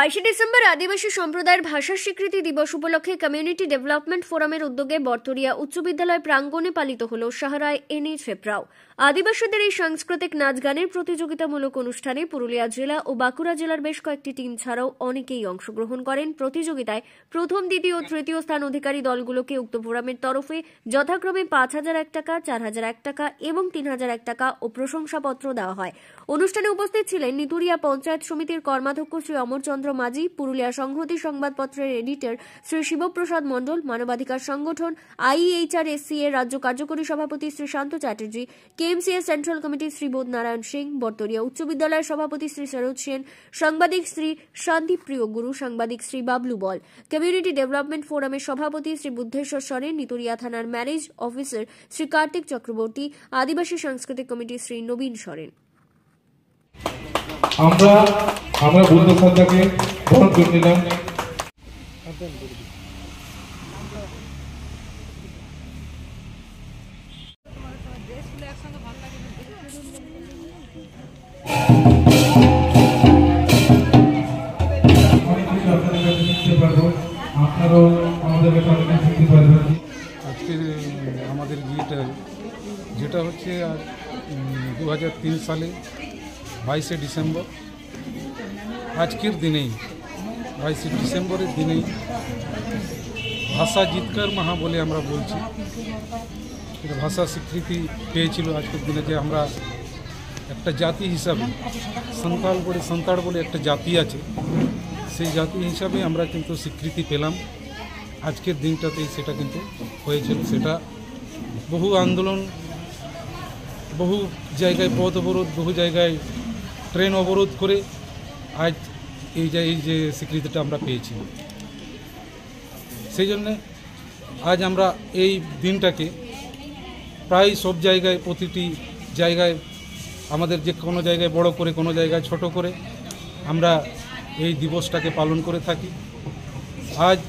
22 December আদিবাসী সম্প্রদায়ের ভাষা স্বীকৃতি দিবস উপলক্ষে কমিউনিটি ডেভেলপমেন্ট ফোরামের উদ্যোগে বর্তরিয়া উচ্চ বিদ্যালয় প্রাঙ্গণে পালিত হল সাহারায় এনএইচএফরাও। আদিবাসীদের এই সাংস্কৃতিক নাচ গানের প্রতিযোগিতামূলক অনুষ্ঠানে পুরুলিয়া জেলা ও বাঁকুড়া জেলার বেশ কয়েকটি টিম ছাড়াও অনেকেই অংশগ্রহণ করেন। প্রতিযোগিতায় প্রথম, দ্বিতীয় ও তৃতীয় স্থান অধিকারী দলগুলোকে উক্ত ফোরামের তরফে যথাক্রমে 5,001 টাকা, 4,001 টাকা এবং 3,001 টাকা ও প্রশংসাপত্র দেওয়া হয়। অনুষ্ঠানে উপস্থিত ছিলেন নিতুরিয়া পঞ্চায়েত সমিতির কর্মাধ্যক্ষ শ্রী অমরচন্দ্র মাঝি, পুরুলিয়া সংহতি সংবাদপত্রের এডিটর শ্রী শিবপ্রসাদ মণ্ডল, মানবাধিকার সংগঠন IEHRSC এর রাজ্য কার্যকরী সভাপতি শ্রী শান্ত চ্যাটার্জি, KMCA সেন্ট্রাল কমিটির শ্রী বোধ নারায়ণ সিং, বর্তরিয়া উচ্চ বিদ্যালয়ের সভাপতি শ্রী সরোজ সেন, সাংবাদিক শ্রী শান্তিপ্রিয় গুরু, সাংবাদিক শ্রী বাবলু বল, কমিউনিটি ডেভেলপমেন্ট ফোরামের সভাপতি শ্রী বুদ্ধেশ্বর সরেন, নিতুরিয়া থানার ম্যারেজ অফিসার শ্রী কার্তিক চক্রবর্তী, আদিবাসী সাংস্কৃতিক কমিটি শ্রী নবীন সরেন। আমরা বুদ্ধ শ্রদ্ধাকে গ্রহণ করে নিলাম। আপনারাও আমাদের কাছে শিখতে পারবেন। আজকে আমাদের যেটা হচ্ছে 2003 সালে 22 ডিসেম্বর, আজকের দিনেই 22 ডিসেম্বরের দিনেই ভাষা জিতকার মাহা বলে আমরা বলছি, ভাষা স্বীকৃতি পেয়েছিল আজকের দিনে। যে আমরা একটা জাতি হিসাবে সান্তাল বলে একটা জাতি আছে, সেই জাতি হিসাবে আমরা কিন্তু স্বীকৃতি পেলাম আজকের দিনটাতেই। সেটা কিন্তু হয়েছিল, সেটা বহু আন্দোলন, বহু জায়গায় পথ অবরোধ, বহু জায়গায় ট্রেন অবরোধ করে আজ এই যে স্বীকৃতিটা আমরা পেয়েছি। সেই জন্যে আজ আমরা এই দিনটাকে প্রায় সব জায়গায়, প্রতিটি জায়গায় আমাদের যে কোনো জায়গায় বড় করে, কোনো জায়গায় ছোট করে আমরা এই দিবসটাকে পালন করে থাকি। আজ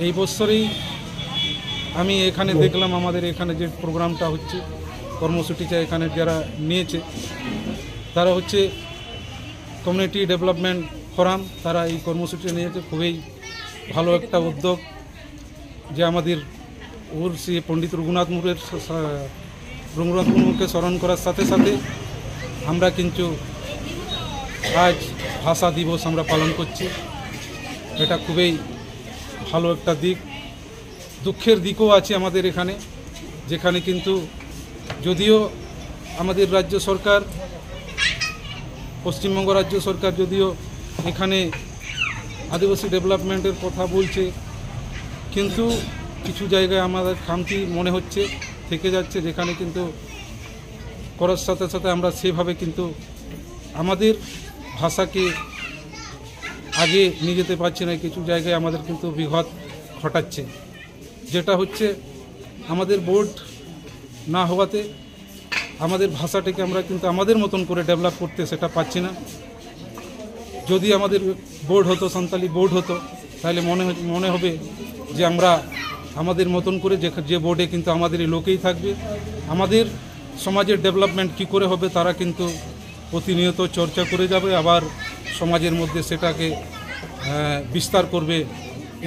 এই বছরেই আমি এখানে দেখলাম আমাদের এখানে যে প্রোগ্রামটা হচ্ছে, কর্মসূচিটা এখানে যারা নিয়েছে তারা হচ্ছে কমিউনিটি ডেভেলপমেন্ট ফোরাম, তারা এই কর্মসূচি নিয়েছে। খুবই ভালো একটা উদ্যোগ যে আমাদের শ্রী পণ্ডিত রঘুনাথ মুর্মুকে স্মরণ করার সাথে সাথে আমরা কিন্তু আজ ভাষা দিবস আমরা পালন করছি। এটা খুবই ভালো একটা দিক। দুঃখের দিকও আছে আমাদের এখানে, যেখানে কিন্তু যদিও আমাদের রাজ্য সরকার, পশ্চিমবঙ্গ রাজ্য সরকার যদিও এখানে আদিবাসী ডেভেলপমেন্টের কথা বলছে, কিন্তু কিছু জায়গায় আমাদের খামতি মনে হচ্ছে থেকে যাচ্ছে, যেখানে কিন্তু করার সাথে সাথে আমরা সেভাবে কিন্তু আমাদের ভাষাকে আগে নিয়ে যেতে পারছি না। কিছু জায়গায় আমাদের কিন্তু বিঘাত ঘটাচ্ছে, যেটা হচ্ছে আমাদের বোর্ড না হওয়াতে আমাদের ভাষাটাকে আমরা কিন্তু আমাদের মতন করে ডেভেলপ করতে সেটা পাচ্ছি না। যদি আমাদের বোর্ড হতো, সান্তালি বোর্ড হতো, তাহলে মনে হবে যে আমরা আমাদের মতন করে, যে বোর্ডে কিন্তু আমাদের লোকেই থাকবে। আমাদের সমাজের ডেভেলপমেন্ট কি করে হবে তারা কিন্তু প্রতিনিয়ত চর্চা করে যাবে, আবার সমাজের মধ্যে সেটাকে বিস্তার করবে।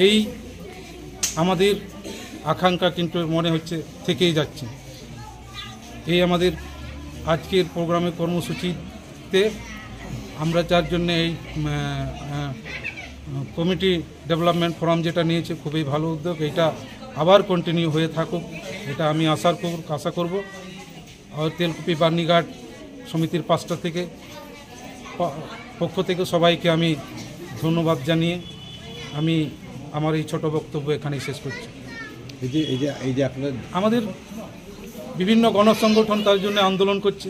এই আমাদের আকাঙ্ক্ষা কিন্তু মনে হচ্ছে থেকেই যাচ্ছে। এই আমাদের আজকের প্রোগ্রামের কর্মসূচিতে আমরা যার জন্য এই কমিটি ডেভেলপমেন্ট ফোরাম যেটা নিয়েছে, খুবই ভালো উদ্যোগ। এটা আবার কন্টিনিউ হয়ে থাকুক, এটা আমি আশা করব। আর তেলকুপি বার্নিঘাট সমিতির পক্ষ থেকে সবাইকে আমি ধন্যবাদ জানিয়ে আমি আমার এই ছোট বক্তব্য এখানেই শেষ করছি। এই যে আপনার আমাদের বিভিন্ন গণসংগঠন তার জন্য আন্দোলন করছে,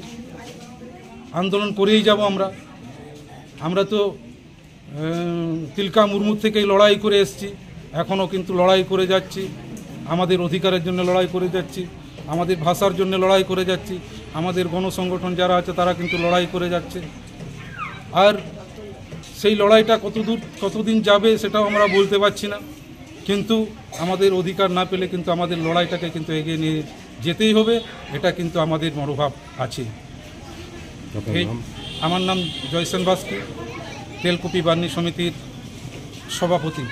আন্দোলন করেই যাব আমরা তো তিলকা মুর্মুর থেকেই লড়াই করে এসেছি, এখনও কিন্তু লড়াই করে যাচ্ছি। আমাদের অধিকারের জন্য লড়াই করে যাচ্ছি, আমাদের ভাষার জন্য লড়াই করে যাচ্ছি। আমাদের গণসংগঠন যারা আছে তারা কিন্তু লড়াই করে যাচ্ছে। আর সেই লড়াইটা কতদিন যাবে সেটাও আমরা বলতে পারছি না, কিন্তু আমাদের অধিকার না পেলে কিন্তু আমাদের লড়াইটাকে কিন্তু এগিয়ে নিয়ে যেতেই হবে, এটা কিন্তু আমাদের মনোভাব আছে। আমার নাম জয়সেন বাস্কি, তেলকুপি বার্নি সমিতির সভাপতি।